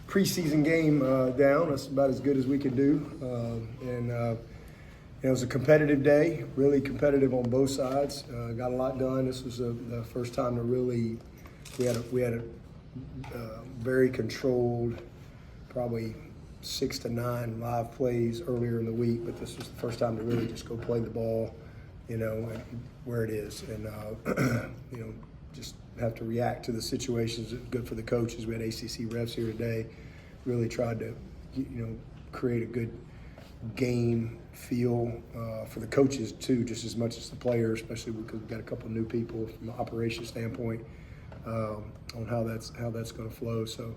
preseason game down. That's about as good as we can do. It was a competitive day, really competitive on both sides. Got a lot done. This was the first time to really, we had a very controlled, probably 6 to 9 live plays earlier in the week, but this was the first time to really just go play the ball, where it is. And, just have to react to the situations. Good for the coaches. We had ACC refs here today. Really tried to, create a good game feel for the coaches too, just as much as the players, especially because we've got a couple of new people from an operations standpoint on how that's going to flow. So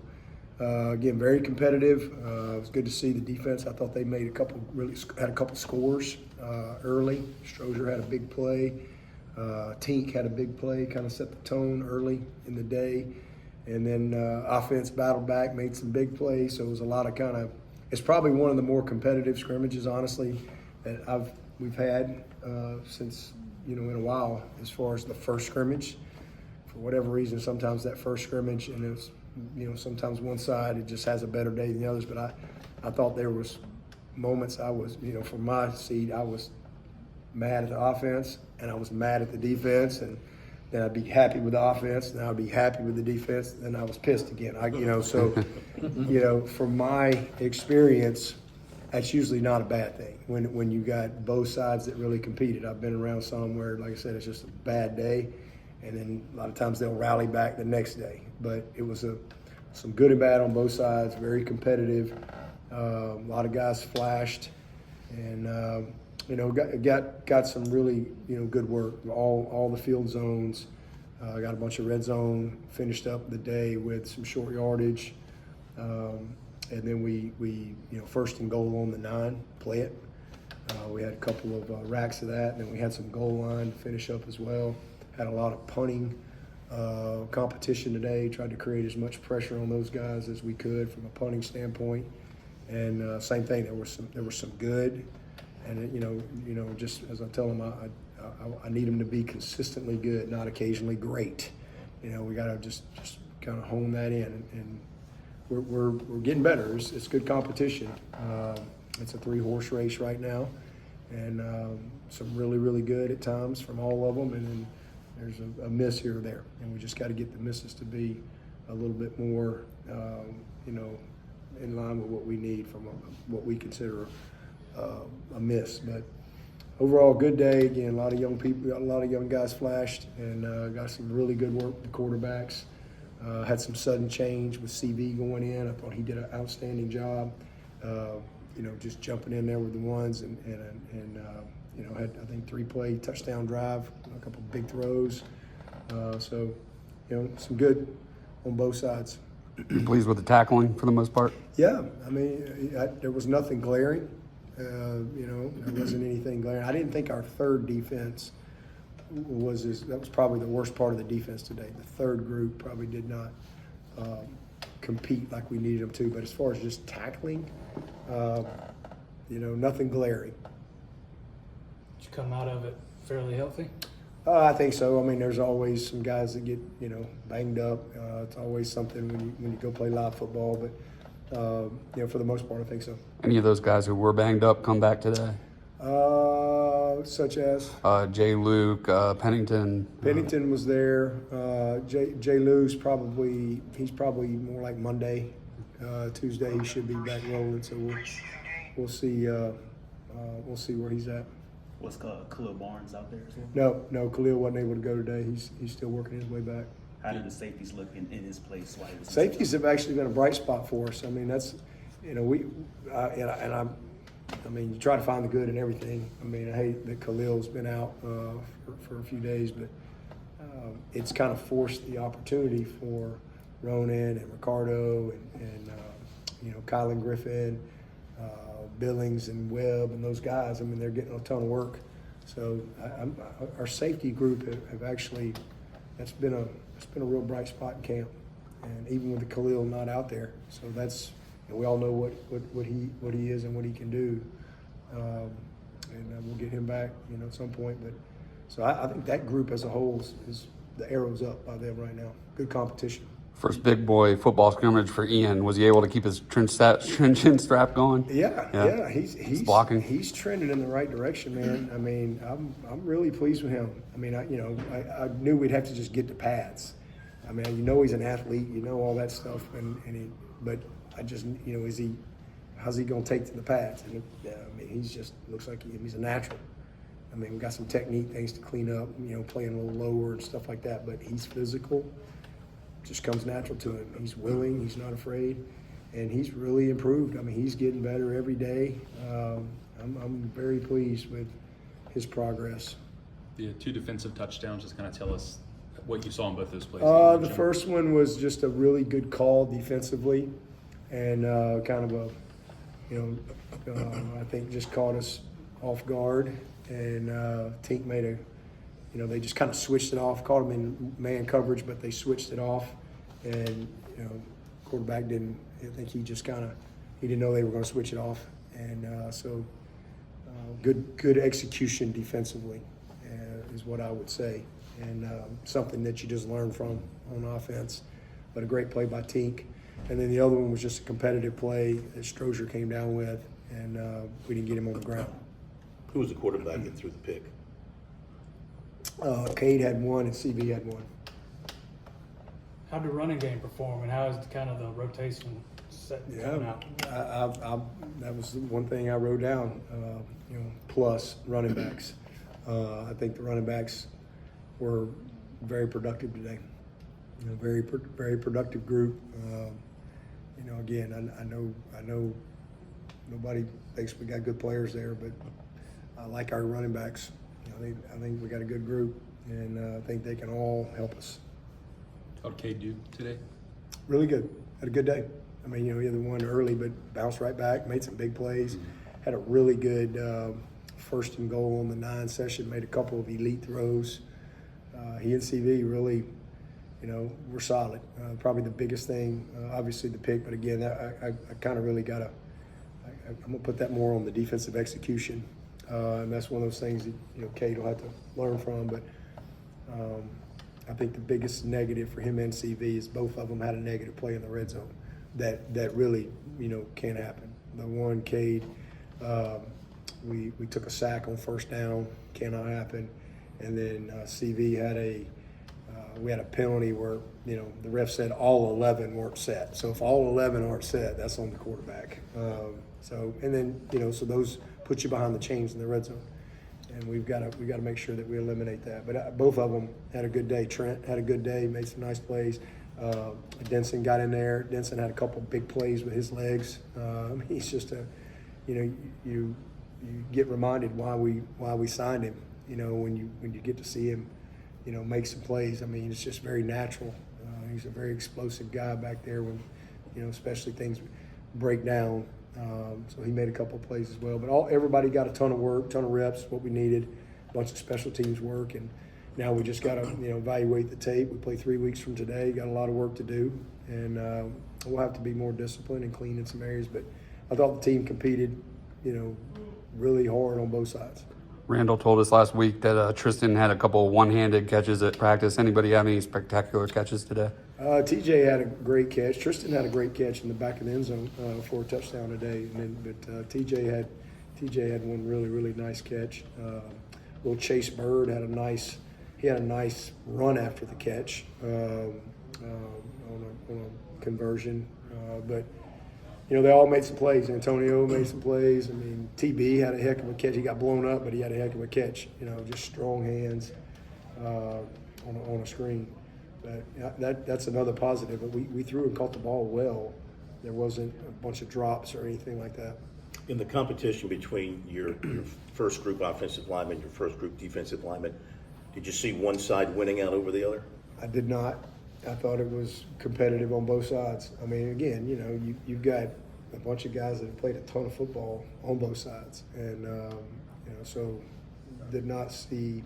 again, very competitive. It was good to see the defense. I thought they made had a couple scores early. Strozier had a big play. Tink had a big play, kind of set the tone early in the day. And then offense battled back, made some big plays. So it was a lot of it's probably one of the more competitive scrimmages, honestly, that we've had since, in a while, as far as the first scrimmage. For whatever reason, sometimes that first scrimmage, and it's, sometimes one side, it just has a better day than the others. But I thought there was moments I was, from my seat, I was mad at the offense and I was mad at the defense, and then I'd be happy with the offense, and I'd be happy with the defense, and then I was pissed again. From my experience, that's usually not a bad thing when you got both sides that really competed. I've been around some where, like I said, it's just a bad day, and then a lot of times they'll rally back the next day. But it was some good and bad on both sides, very competitive. A lot of guys flashed, and got some really good work. All the field zones. Got a bunch of red zone. Finished up the day with some short yardage, and then we first and goal on the 9, play it. We had a couple of racks of that, and then we had some goal line to finish up as well. Had a lot of punting competition today. Tried to create as much pressure on those guys as we could from a punting standpoint. And same thing. There was some good. And just as I tell them, I need them to be consistently good, not occasionally great. We got to just kind of hone that in, and we're getting better. It's good competition. It's a 3-horse race right now, and some really, really good at times from all of them. And then there's a miss here or there, and we just got to get the misses to be a little bit more, in line with what we need from what we consider a miss. But overall, good day. Again, a lot of young people, a lot of young guys flashed, and got some really good work with the quarterbacks. Had some sudden change with CV going in. I thought he did an outstanding job. Just jumping in there with the ones, and had, I think, 3-play touchdown drive, a couple big throws. Some good on both sides. You pleased with the tackling for the most part? Yeah, I mean, there was nothing glaring. There wasn't anything glaring. I didn't think our third defense that was probably the worst part of the defense today. The third group probably did not compete like we needed them to. But as far as just tackling, nothing glaring. Did you come out of it fairly healthy? I think so. I mean, there's always some guys that get, banged up. It's always something when you go play live football. But, for the most part, I think so. Any of those guys who were banged up come back today? Such as? Jay Luke, Pennington. Pennington was there. Jay Luke's probably more like Monday. Tuesday he should be back rolling. So we'll see. We'll see where he's at. Was Khalil Barnes out there as well? No, Khalil wasn't able to go today. He's still working his way back. How did the safeties look in his place? Safeties have actually been a bright spot for us. I mean, that's, you try to find the good in everything. I mean, I hate that Khalil's been out for a few days, but it's kind of forced the opportunity for Ronan and Ricardo and Kylan Griffin, Billings and Webb and those guys. I mean, they're getting a ton of work. So our safety group have actually, it's been a real bright spot in camp, and even with the Khalil not out there. So that's, we all know what he is and what he can do, and we'll get him back, at some point. But so I think that group as a whole is the arrow's up by them right now. Good competition. First big boy football scrimmage for Ian. Was he able to keep his chin strap going? Yeah. He's blocking. He's trending in the right direction, man. I mean, I'm really pleased with him. I mean, I knew we'd have to just get the pads. I mean, he's an athlete, all that stuff, but I just, how's he going to take to the pads? And I mean, he's just looks like he's a natural. I mean, we've got some technique things to clean up, playing a little lower and stuff like that, but he's physical. Just comes natural to him. He's willing, he's not afraid, and he's really improved. I mean, he's getting better every day. I'm very pleased with his progress. The 2 defensive touchdowns, just kind of tell us what you saw in both those plays. The first one was just a really good call defensively, and kind of I think just caught us off guard, and Tink made a, they just kind of switched it off, caught him in man coverage, but they switched it off, and quarterback didn't. I think he just he didn't know they were going to switch it off, and so good execution defensively is what I would say, and something that you just learn from on offense. But a great play by Tink, and then the other one was just a competitive play that Strozier came down with, and we didn't get him on the ground. Who was the quarterback that threw the pick? Cade had one and CV had one. How'd the running game perform, and how is kind of the rotation set coming out? That was the one thing I wrote down. Plus running backs. I think the running backs were very productive today. Very productive group. Again, I know nobody thinks we got good players there, but I like our running backs. I think we got a good group, and I think they can all help us. How did Cade do today? Really good. Had a good day. I mean, he had the one early, but bounced right back, made some big plays. Had a really good first and goal on the 9 session, made a couple of elite throws. He and CV really, were solid. Probably the biggest thing, obviously the pick, but again, I kind of really I'm going to put that more on the defensive execution. And that's one of those things that, Cade will have to learn from, but I think the biggest negative for him and CV is both of them had a negative play in the red zone that really, can't happen. The one, Cade, we took a sack on first down, cannot happen. And then CV had we had a penalty where, the ref said all 11 weren't set. So if all 11 aren't set, that's on the quarterback. So those put you behind the chains in the red zone. And we've got to make sure that we eliminate that. But both of them had a good day. Trent had a good day, made some nice plays. Denson got in there. Denson had a couple big plays with his legs. He's just you get reminded why we signed him. When you get to see him, make some plays. I mean, it's just very natural. He's a very explosive guy back there when, especially things break down. So he made a couple of plays as well. But everybody got a ton of work, ton of reps, what we needed, a bunch of special teams work. And now we just got to, evaluate the tape. We play 3 weeks from today, got a lot of work to do. And we'll have to be more disciplined and clean in some areas. But I thought the team competed, really hard on both sides. Randall told us last week that Tristan had a couple one-handed catches at practice. Anybody have any spectacular catches today? TJ had a great catch. Tristan had a great catch in the back of the end zone for a touchdown today. But TJ had one really, really nice catch. Little Chase Bird had a nice run after the catch on a conversion. But they all made some plays. Antonio made some plays. I mean, TB had a heck of a catch. He got blown up, but he had a heck of a catch. Just strong hands on a screen. But that's another positive. But we threw and caught the ball well. There wasn't a bunch of drops or anything like that. In the competition between your first group offensive lineman, your first group defensive lineman, did you see one side winning out over the other? I did not. I thought it was competitive on both sides. I mean, again, you've got a bunch of guys that have played a ton of football on both sides, and so did not see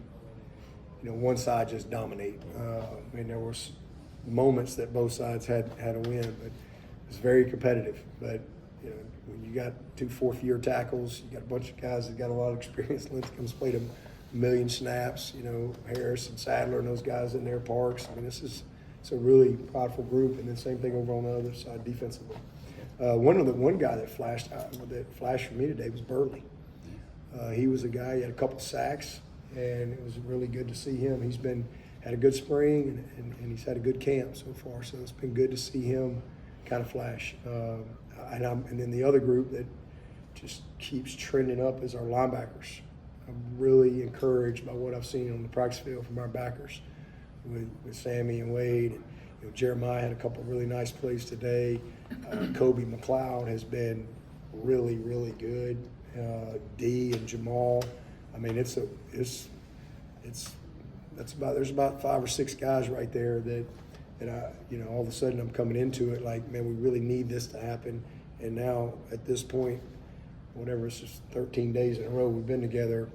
one side just dominate. I mean, there was moments that both sides had a win, but it was very competitive. But when you got 2 fourth-year tackles, you got a bunch of guys that got a lot of experience. Linthicum's played a million snaps. Harris and Sadler and those guys in there, Parks. I mean, this is it's a really prideful group, and then same thing over on the other side defensively. One guy that flashed for me today was Burley. He was a guy, he had a couple sacks, and it was really good to see him. He's had a good spring, and he's had a good camp so far, so it's been good to see him kind of flash. And then the other group that just keeps trending up is our linebackers. I'm really encouraged by what I've seen on the practice field from our backers with Sammy and Wade. And, Jeremiah had a couple of really nice plays today. Kobe McLeod has been really, really good. D and Jamal. I mean, there's about 5 or 6 guys right there that I, all of a sudden I'm coming into it like, man, we really need this to happen. And now at this point, whatever, it's just 13 days in a row we've been together,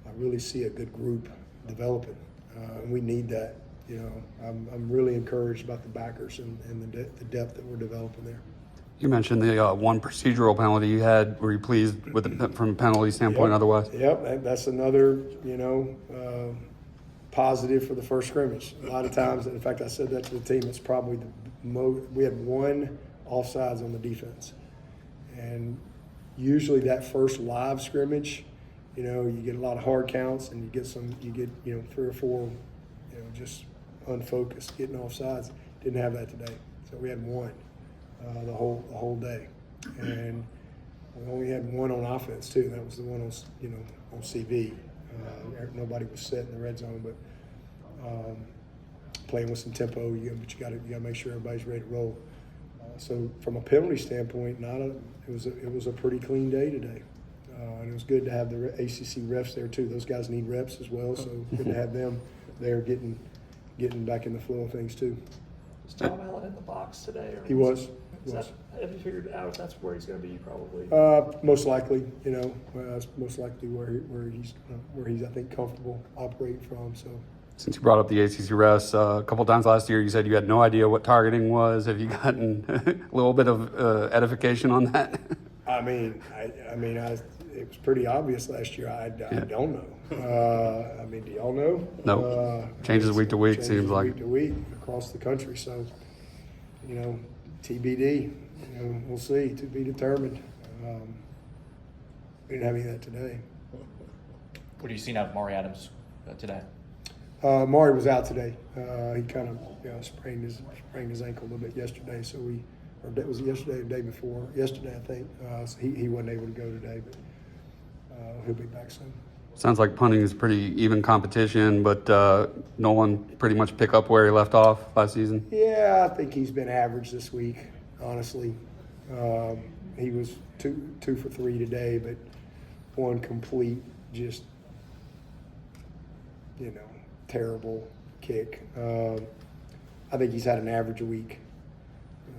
I really see a good group developing, and we need that. I'm really encouraged about the backers and the depth that we're developing there. You mentioned the one procedural penalty you had. Were you pleased with it from a penalty standpoint? Yep. Otherwise, That's another positive for the first scrimmage. A lot of times, in fact, I said that to the team. It's probably we had one offsides on the defense, and usually that first live scrimmage, you get a lot of hard counts, and you get 3 or 4, just unfocused, getting offsides. Didn't have that today, so we had one the whole day, and we only had one on offense too. That was the one on CV. Nobody was set in the red zone, but playing with some tempo. But you got to make sure everybody's ready to roll. So from a penalty standpoint, it was a pretty clean day today, and it was good to have the ACC refs there too. Those guys need reps as well, so good to have them there getting back in the flow of things too. Was Tom Allen in the box today? Or He was. Have you figured out if that's where he's going to be? Probably. Most likely, that's most likely where he's I think comfortable operating from. So. since you brought up the ACC refs, a couple times last year you said you had no idea what targeting was. Have you gotten a little bit of edification on that? It was pretty obvious last year. I don't know. Do y'all know? No. Changes week to week, seems like. Week to week across the country. So, TBD. We'll see. To be determined. We didn't have any of that today. What are you seeing out of Maury Adams today? Maury was out today. He kind of sprained his ankle a little bit yesterday. So was it yesterday or the day before? Yesterday, I think. So he wasn't able to go today, but he'll be back soon. Sounds like punting is pretty even competition, but Nolan pretty much pick up where he left off last season. Yeah, I think he's been average this week, honestly. He was two for 3 today, but one complete, just terrible kick. I think he's had an average a week,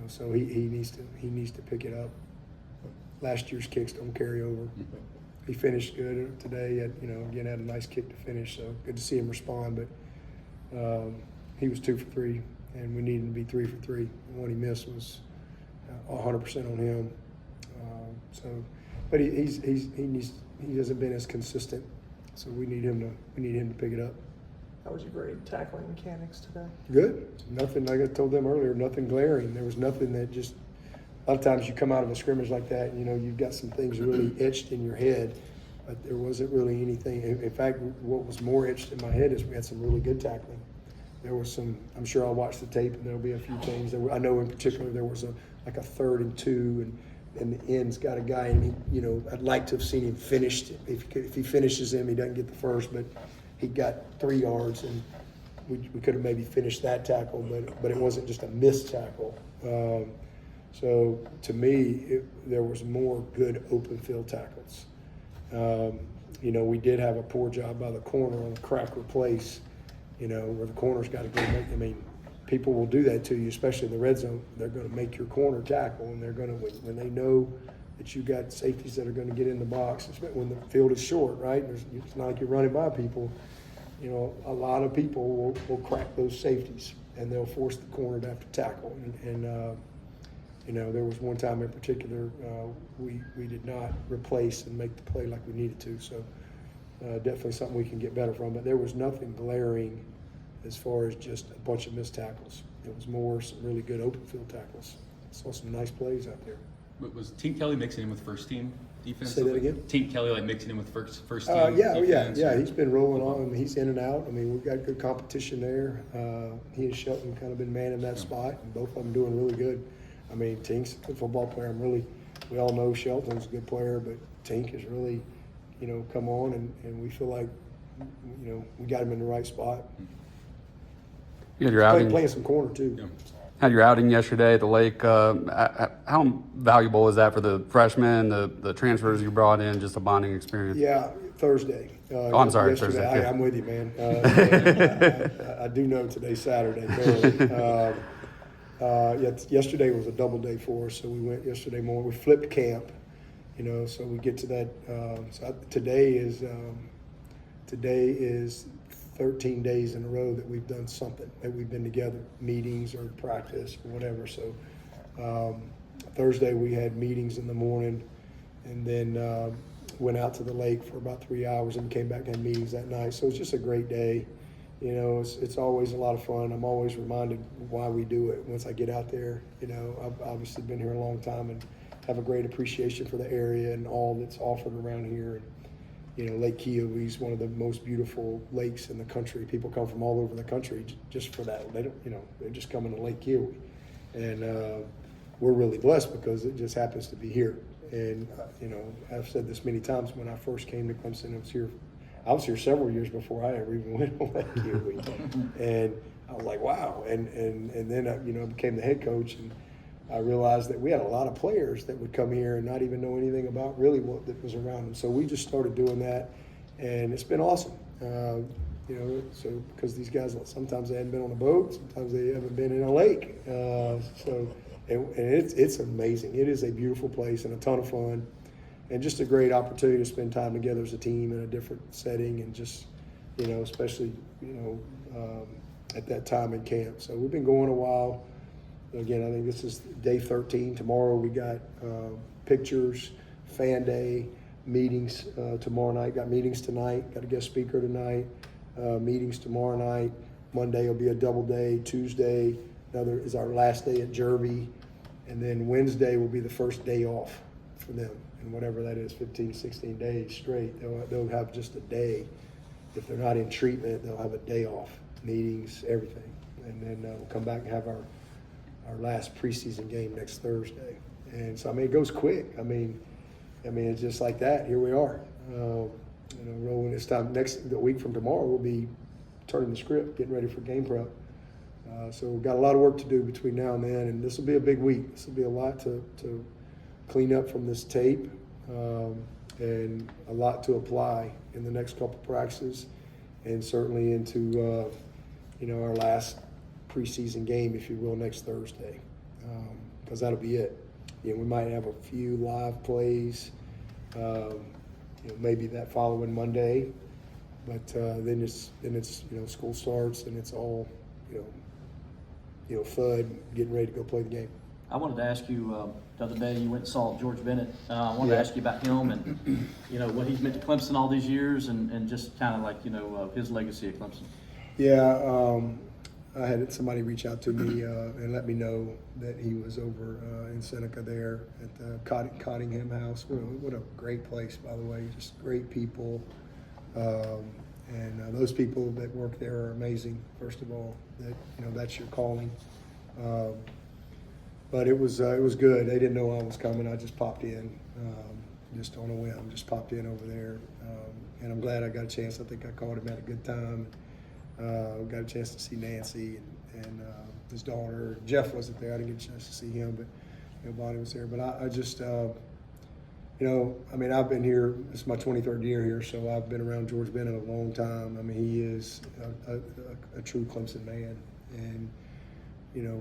so he needs to pick it up. Last year's kicks don't carry over. He finished good today. Again, had a nice kick to finish, so good to see him respond. But he was 2 for 3, and we needed him to be 3 for 3. The one he missed was 100% on him. But he hasn't been as consistent, so we need him to pick it up. How would you grade tackling mechanics today? Good. Nothing, like I told them earlier, nothing glaring. There was nothing that just. A lot of times you come out of a scrimmage like that, you've got some things really etched in your head, but there wasn't really anything. In fact, what was more etched in my head is we had some really good tackling. There was some. I'm sure I'll watch the tape and there'll be a few things. I know in particular there was a 3rd and 2, and the end's got a guy, and I'd like to have seen him finished. If he finishes him, he doesn't get the first, but he got 3 yards, and we could have maybe finished that tackle, but it wasn't just a missed tackle. So to me, there was more good open field tackles. We did have a poor job by the corner on a crack replace, where the corner's got to go make. People will do that to you, especially in the red zone. They're going to make your corner tackle, and they're going to, when they know that you got safeties that are going to get in the box, when the field is short, right? It's not like you're running by people. A lot of people will crack those safeties, and they'll force the corner to have to tackle. There was one time in particular we did not replace and make the play like we needed to. So definitely something we can get better from. But there was nothing glaring as far as just a bunch of missed tackles. It was more some really good open field tackles. Saw some nice plays out there. But was Team Kelly mixing in with first team defense? Say that again? Team Kelly like mixing in with first team defense? Yeah. He's been rolling on. He's in and out. I mean, we've got good competition there. He and Shelton kind of been manning that spot, and both of them doing really good. I mean, Tink's a good football player. We all know Shelton's a good player, but Tink has really, come on, and we feel like, we got him in the right spot. You had your outing. Playing some corner too. Yeah. Had your outing yesterday at the lake. How valuable was that for the freshmen, the transfers you brought in, just a bonding experience? Yeah, Thursday. I'm sorry, yesterday. Thursday. Yeah. I'm with you, man. I do know today's Saturday. Yesterday was a double day for us, so we went yesterday morning. We flipped camp, so we get to that. Today is 13 days in a row that we've done something, that we've been together, meetings or practice or whatever. So Thursday we had meetings in the morning, and then went out to the lake for about 3 hours and came back and had meetings that night. So it's just a great day. It's always a lot of fun. I'm always reminded why we do it once I get out there. I've obviously been here a long time and have a great appreciation for the area and all that's offered around here. Lake Kiowee is one of the most beautiful lakes in the country. People come from all over the country just for that. They don't, they're just coming to Lake Kiowee. And we're really blessed because it just happens to be here. And, I've said this many times, when I first came to Clemson, I was here several years before I ever even went to Lake Kiowee. And I was like, wow. And then, I became the head coach, and I realized that we had a lot of players that would come here and not even know anything about really what was around them. So we just started doing that, and it's been awesome. So because these guys, sometimes they hadn't been on a boat, sometimes they haven't been in a lake. And it's amazing. It is a beautiful place and a ton of fun, and just a great opportunity to spend time together as a team in a different setting, and just, especially, at that time in camp. So we've been going a while. Again, I think this is day 13. Tomorrow we got pictures, fan day, meetings tomorrow night. Got meetings tonight. Got a guest speaker tonight. Meetings tomorrow night. Monday will be a double day. Tuesday is our last day at Jerby. And then Wednesday will be the first day off for them. And whatever that is, 15, 16 days straight. They'll have just a day. If they're not in treatment, they'll have a day off. Meetings, everything. And then we'll come back and have our last preseason game next Thursday. And so, it goes quick. It's just like that. Here we are. Rolling this time. The week from tomorrow, we'll be turning the script, getting ready for game prep. So we've got a lot of work to do between now and then, and this will be a big week. This will be a lot to clean up from this tape, and a lot to apply in the next couple practices, and certainly into our last preseason game, if you will, next Thursday, because that'll be it. We might have a few live plays, maybe that following Monday, but then it's school starts, and it's all FUD, getting ready to go play the game. I wanted to ask you, the other day you went and saw George Bennett. I wanted to ask you about him and, what he's meant to Clemson all these years, and just kind of like, his legacy at Clemson. Yeah, I had somebody reach out to me and let me know that he was over in Seneca there at the Cottingham House. What a great place, by the way. Just great people. And those people that work there are amazing, first of all. That's your calling. But it was good. They didn't know I was coming. I just popped in, just on a whim. Just popped in over there, and I'm glad I got a chance. I think I called him at a good time. Got a chance to see Nancy and his daughter. Jeff wasn't there. I didn't get a chance to see him, but Bonnie was there. But I just, I've been here. This is my 23rd year here, so I've been around George Bennett a long time. He is a true Clemson man, and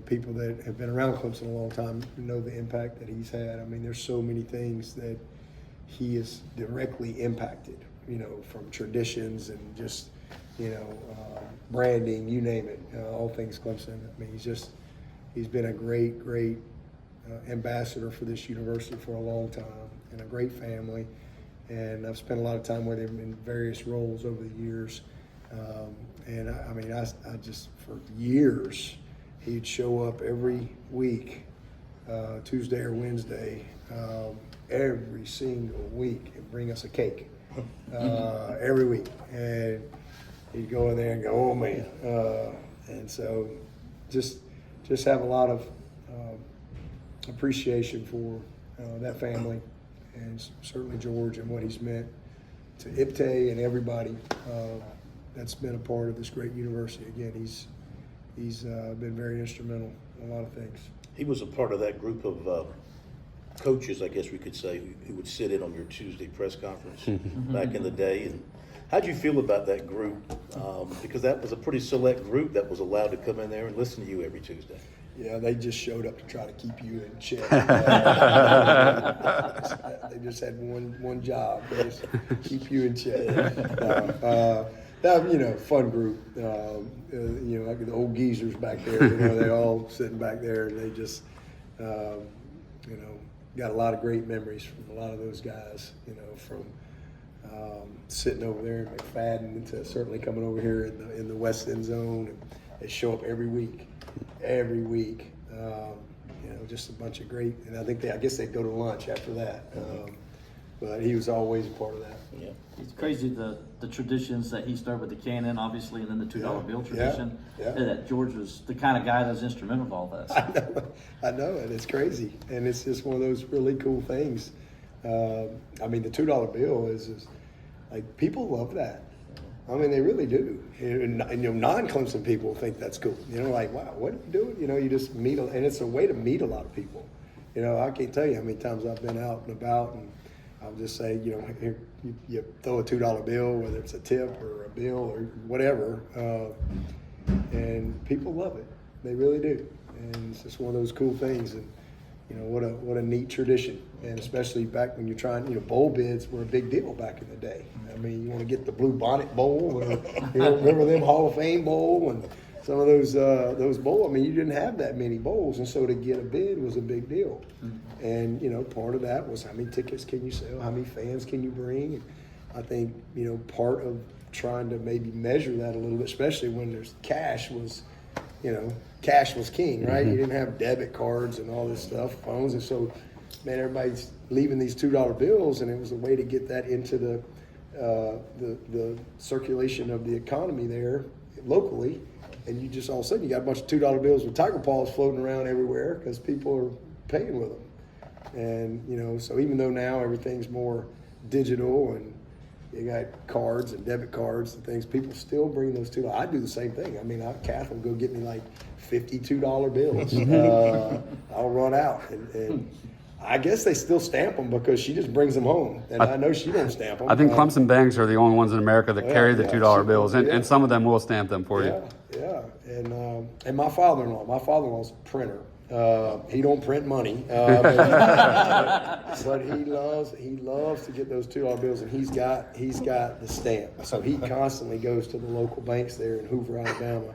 people that have been around Clemson a long time know the impact that he's had. There's so many things that he has directly impacted, from traditions and just, branding, you name it, all things Clemson. He's been a great ambassador for this university for a long time, and a great family. And I've spent a lot of time with him in various roles over the years. I just, for years, he'd show up every week, Tuesday or Wednesday, every single week, and bring us a cake every week. And he'd go in there and go, oh man. And so just have a lot of appreciation for that family, and certainly George and what he's meant to IPTAY and everybody that's been a part of this great university. Again, he's been very instrumental in a lot of things. He was a part of that group of coaches, I guess we could say, who would sit in on your Tuesday press conference back in the day. And how'd you feel about that group? Because that was a pretty select group that was allowed to come in there and listen to you every Tuesday. Yeah, they just showed up to try to keep you in check. They just had one job, just keep you in check. That, fun group. Like the old geezers back there. They all sitting back there, and they just, got a lot of great memories from a lot of those guys. From sitting over there in McFadden to certainly coming over here in the West End Zone. And they show up every week. Just a bunch of great, and I guess they'd go to lunch after that. But he was always a part of that. Yeah. It's crazy the traditions that he started with the cannon, obviously, and then the $2 bill tradition. Yeah. That George was the kind of guy that was instrumental in all this. I know, and it's crazy, and it's just one of those really cool things. The $2 bill is like, people love that. They really do. And non-Clemson people think that's cool. Like, wow, what are you doing? You just meet, and it's a way to meet a lot of people. I can't tell you how many times I've been out and about, and I'll just say, here, you throw a $2 bill, whether it's a tip or a bill or whatever, and people love it. They really do. And it's just one of those cool things. And what a neat tradition. And especially back when you're trying, bowl bids were a big deal back in the day. You want to get the Blue Bonnet Bowl, or remember them Hall of Fame Bowl and some of those bowls. You didn't have that many bowls, and so to get a bid was a big deal. And part of that was how many tickets can you sell, how many fans can you bring. And I think part of trying to maybe measure that a little bit, especially when there's cash was king, right? You didn't have debit cards and all this stuff, phones, and so everybody's leaving these $2 bills, and it was a way to get that into the circulation of the economy there locally. And you just all of a sudden you got a bunch of $2 bills with tiger paws floating around everywhere because people are paying with them. And so even though now everything's more digital and you got cards and debit cards and things, people still bring those $2. I do the same thing. Kath will go get me like $52 bills. I'll run out, and I guess they still stamp them because she just brings them home, and I know she don't stamp them. I think Clemson banks are the only ones in America that carry the $2 bills, and some of them will stamp them for you. Yeah. And my father-in law's a printer. He don't print money, but he loves to get those $2 bills, and he's got the stamp. So he constantly goes to the local banks there in Hoover, Alabama,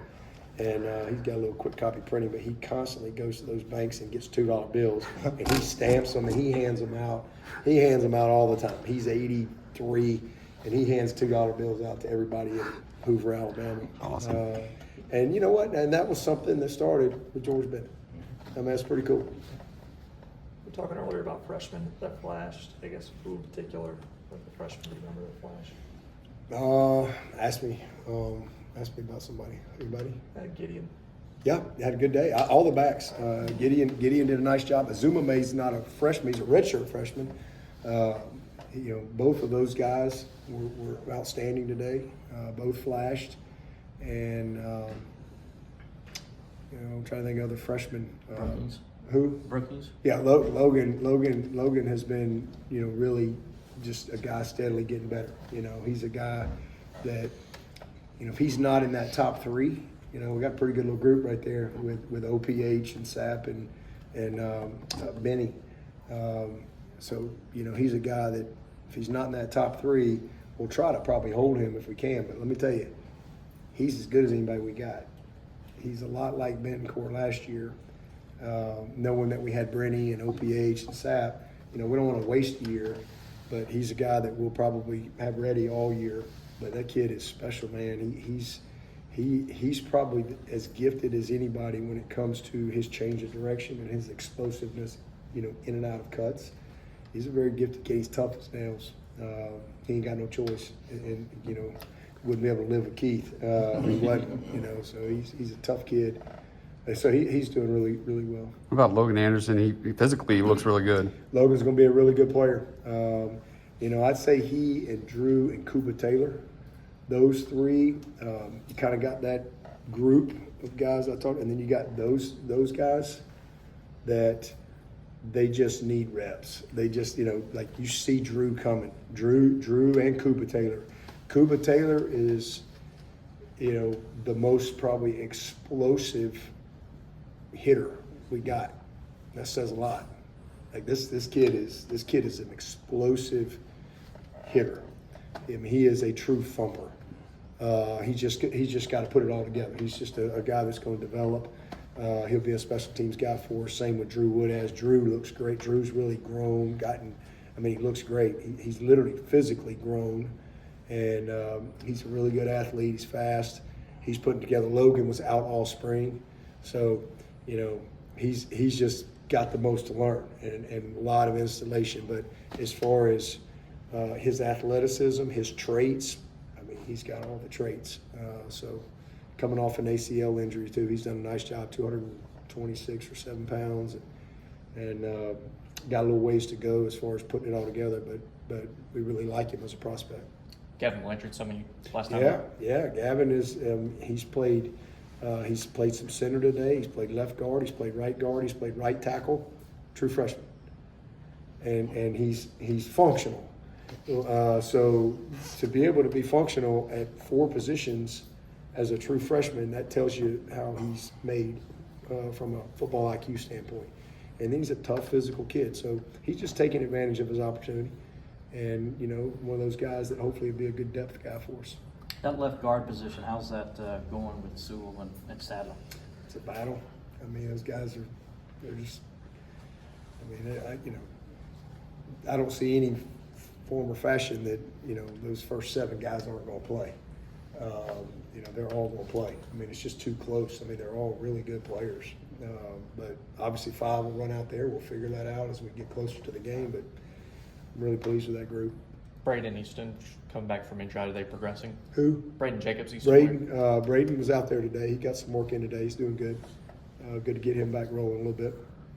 and he's got a little quick copy printing, but he constantly goes to those banks and gets $2 bills, and he stamps them and he hands them out. He hands them out all the time. He's 83, and he hands $2 bills out to everybody in Hoover, Alabama. Awesome. And you know what? And that was something that started with George Bennett. That's pretty cool. We're talking earlier about freshmen that flashed. I guess who in particular, like the freshmen, do you remember that flash? Ask me about somebody. Anybody? Gideon. Yeah, had a good day. All the backs. Gideon did a nice job. Azuma May's not a freshman; he's a redshirt freshman. Both of those guys were outstanding today. Both flashed, and I'm trying to think of other freshmen. Brookings. Who? Brookings. Yeah, Logan has been, really just a guy steadily getting better. He's a guy that, if he's not in that top three, we got a pretty good little group right there with OPH and SAP and Benny. So he's a guy that if he's not in that top three, we'll try to probably hold him if we can. But let me tell you, he's as good as anybody we got. He's a lot like Bentoncourt last year, knowing that we had Brenny and OPH and SAP. We don't want to waste a year, but he's a guy that we'll probably have ready all year. But that kid is special, man. he's probably as gifted as anybody when it comes to his change of direction and his explosiveness, in and out of cuts. He's a very gifted kid. He's tough as nails. He ain't got no choice, and wouldn't be able to live with Keith. He wasn't, so he's a tough kid. And so he's doing really, really well. What about Logan Anderson? He physically looks really good. Logan's going to be a really good player. I'd say he and Drew and Cuba Taylor, those three, you kind of got that group of guys I talked, and then you got those guys that they just need reps. They just, like you see Drew coming. Drew and Cuba Taylor. Cuba Taylor is, the most probably explosive hitter we got. That says a lot. Like this kid is an explosive hitter. I mean, he is a true thumper. He's just got to put it all together. He's just a guy that's going to develop. He'll be a special teams guy for us. Same with Drew Wood. Drew looks great. Drew's really grown. He looks great. He's literally physically grown, and he's a really good athlete. He's fast. He's putting together. Logan was out all spring, so he's just got the most to learn and a lot of installation. But as far as his athleticism, his traits, he's got all the traits. So coming off an ACL injury too, he's done a nice job. 226 or 7 pounds, and got a little ways to go as far as putting it all together. But we really like him as a prospect. Gavin Blanchard, some of you last time. Yeah. Gavin is. He's played some center today. He's played left guard. He's played right guard. He's played right tackle. True freshman, and he's functional. So to be able to be functional at 4 positions as a true freshman, that tells you how he's made from a football IQ standpoint. And he's a tough physical kid, so he's just taking advantage of his opportunity. And one of those guys that hopefully will be a good depth guy for us. That left guard position, how's that going with Sewell and Sadler? It's a battle. Those guys they're just. I don't see any form or fashion that those first 7 guys aren't going to play. They're all going to play. It's just too close. They're all really good players. But obviously 5 will run out there. We'll figure that out as we get closer to the game. But I'm really pleased with that group. Braden Easton coming back from injury. Are they progressing? Who? Braden Jacobs. Easton. Braden was out there today. He got some work in today. He's doing good. Good to get him back rolling a little bit.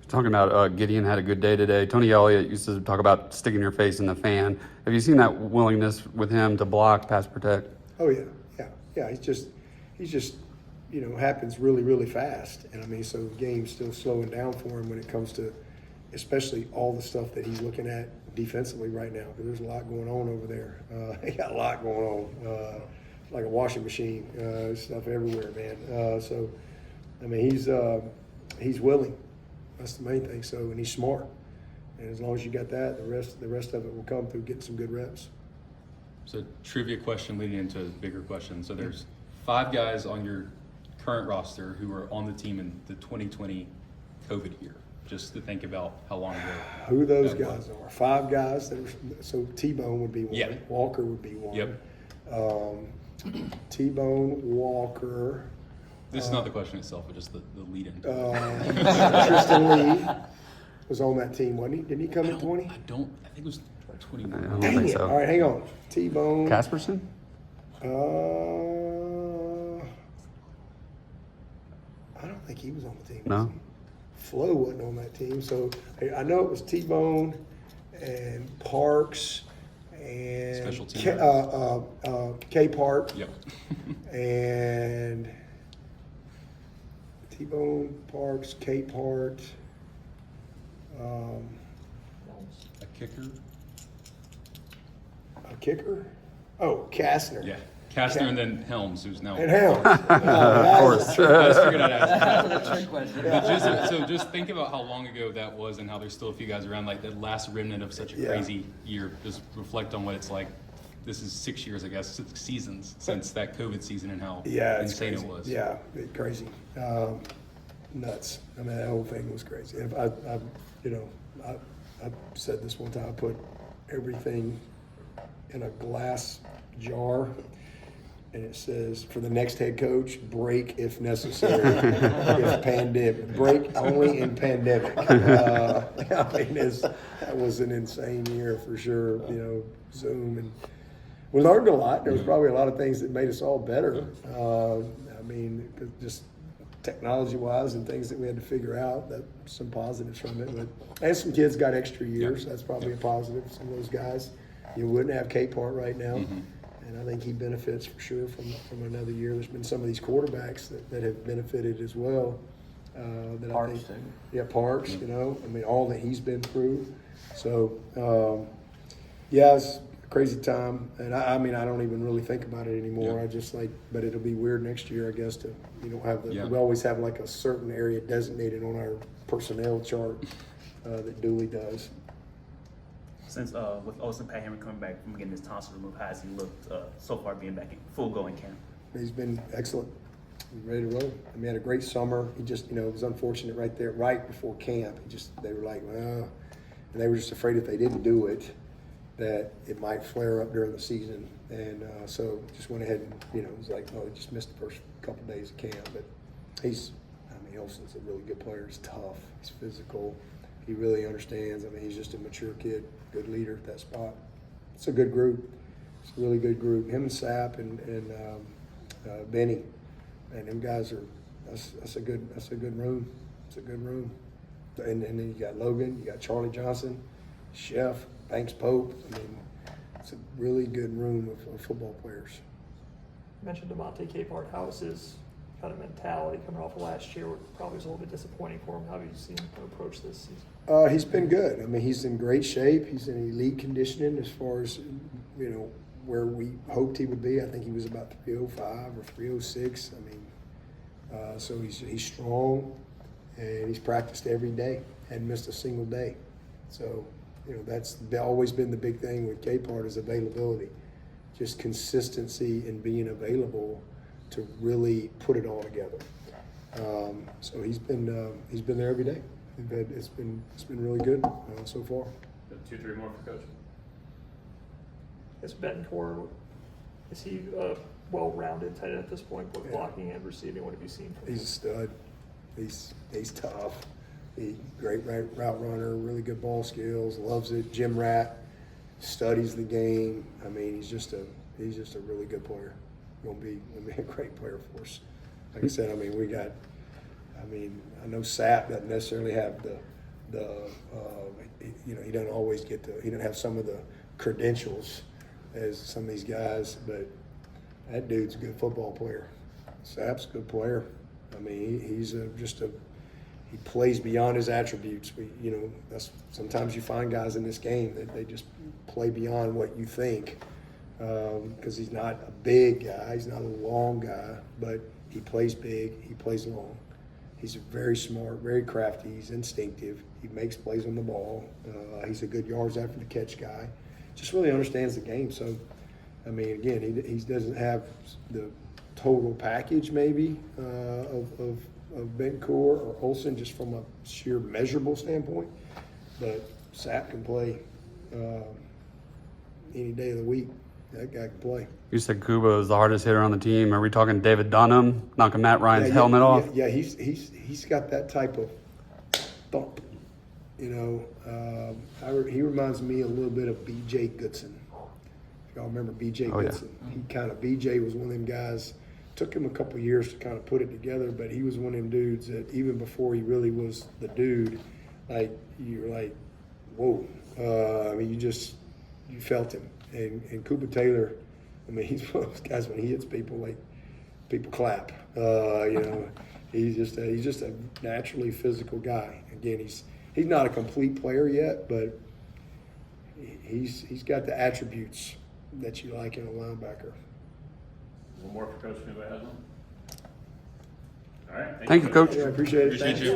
Talking about Gideon had a good day today. Tony Elliott used to talk about sticking your face in the fan. Have you seen that willingness with him to block, pass, protect? Oh yeah. He's just happens really, really fast. And so the game's still slowing down for him when it comes to, especially all the stuff that he's looking at defensively right now. Because there's a lot going on over there. He got a lot going on. Like a washing machine. Stuff everywhere, man. So he's willing. That's the main thing. So, and he's smart. And as long as you got that, the rest of it will come through getting some good reps. So, trivia question leading into a bigger question. So, there's 5 guys on your current roster who are on the team in the 2020 COVID year. Just to think about how long ago. Who those guys are? 5 guys. So T-Bone would be one. Yeah. Walker would be one. Yep. T-Bone, Walker. This is not the question itself, but just the lead in. Tristan Lee was on that team, wasn't he? Didn't he come in 20? I think it was 29. I don't Dang think it. so. All right, hang on. T-Bone. Casperson? I don't think he was on the team. No. Was he? Flo wasn't on that team. So I know it was T-Bone and Parks and Special team. K Park. Yep. And T-Bone, Parks, K Part. A kicker? A kicker? Oh, Kastner. Yeah. Kastner and then Helms, who's now. And Helms. Of course. I just figured I'd ask. That's a trick question. But just think about how long ago that was and how there's still a few guys around, like that last remnant of such a crazy year. Just reflect on what it's like. This is 6 years, I guess, 6 seasons since that COVID season and how insane it was. Yeah, crazy. Nuts. That whole thing was crazy. I said this one time, I put everything in a glass jar and it says, for the next head coach, break if necessary. If pandemic, break only in pandemic. I mean, that was an insane year for sure, you know, Zoom. And we learned a lot. There was probably a lot of things that made us all better. I mean, just technology-wise and things that we had to figure out, that some positives from it. And some kids got extra years. That's probably a positive. Some of those guys, you wouldn't have Capehart right now. And I think he benefits for sure from another year. There's been some of these quarterbacks that have benefited as well. Parks, I think, too. yeah, Parks, you know, I mean, all that he's been through. So, yeah, it's a crazy time. And I mean, I don't even really think about it anymore. Yeah. I just but it'll be weird next year, I guess, we don't have Yeah. we always have like a certain area designated on our personnel chart that Dooley does. Since with Olsen Pat Henry coming back from getting his tonsil removed, how has he looked so far being back in full go in camp? He's been excellent. He's ready to roll. I mean, he had a great summer. He just, you know, it was unfortunate right there, right before camp. They were like, well, and they were just afraid if they didn't do it, that it might flare up during the season. And so just went ahead and, you know, it was like, oh, he just missed the first couple days of camp. But Olsen's a really good player. He's tough. He's physical. He really understands. I mean, he's just a mature kid, good leader at that spot. It's a good group. It's a really good group. Him and Sapp and Benny, and them guys are. That's a good room. It's a good room. And then you got Logan, you got Charlie Johnson, Chef, Banks Pope. I mean, it's a really good room of football players. You mentioned DeMonte Capehart. How is his kind of mentality coming off of last year? Probably was a little bit disappointing for him. How have you seen him approach this season? He's been good. I mean, he's in great shape. He's in elite conditioning as far as, you know, where we hoped he would be. I think he was about 305 or 306. I mean, so he's strong, and he's practiced every day. Hadn't missed a single day. So, you know, that's always been the big thing with Capehart is availability, just consistency in being available to really put it all together. So he's been there every day. It's been really good so far. 2-3 more for coach. Is Betancourt, is he a well-rounded tight end at this point, both blocking and receiving? What have you seen from him? He's a stud. He's tough. Great route runner, really good ball skills, loves it. Gym rat, studies the game. I mean, he's just a really good player. Gonna be a great player for us. Like I said, I mean, I know Sapp doesn't necessarily have you know, he doesn't always he doesn't have some of the credentials as some of these guys, but that dude's a good football player. Sapp's a good player. I mean, he plays beyond his attributes. You know, that's sometimes you find guys in this game that they just play beyond what you think. Because he's not a big guy, he's not a long guy, but he plays big, he plays long. He's very smart, very crafty, he's instinctive, he makes plays on the ball, he's a good yards after the catch guy. Just really understands the game. So, I mean, again, he doesn't have the total package maybe of Betancourt or Olsen just from a sheer measurable standpoint, but Sapp can play any day of the week. That guy can play. You said Kuba is the hardest hitter on the team. Are we talking David Dunham knocking Matt Ryan's helmet off? Yeah, he's got that type of thump. You know, he reminds me a little bit of B.J. Goodson. If y'all remember B.J. Goodson, B.J. was one of them guys. Took him a couple of years to kind of put it together, but he was one of them dudes that even before he really was the dude, like you're like, whoa. I mean, you felt him. And Cooper Taylor, I mean, he's one of those guys when he hits people, like people clap. You know, he's just a naturally physical guy. Again, he's not a complete player yet, but he's got the attributes that you like in a linebacker. One more for Coach Kuba has one. All right. Thank you, Coach. Yeah, I appreciate it. Appreciate Thanks. you.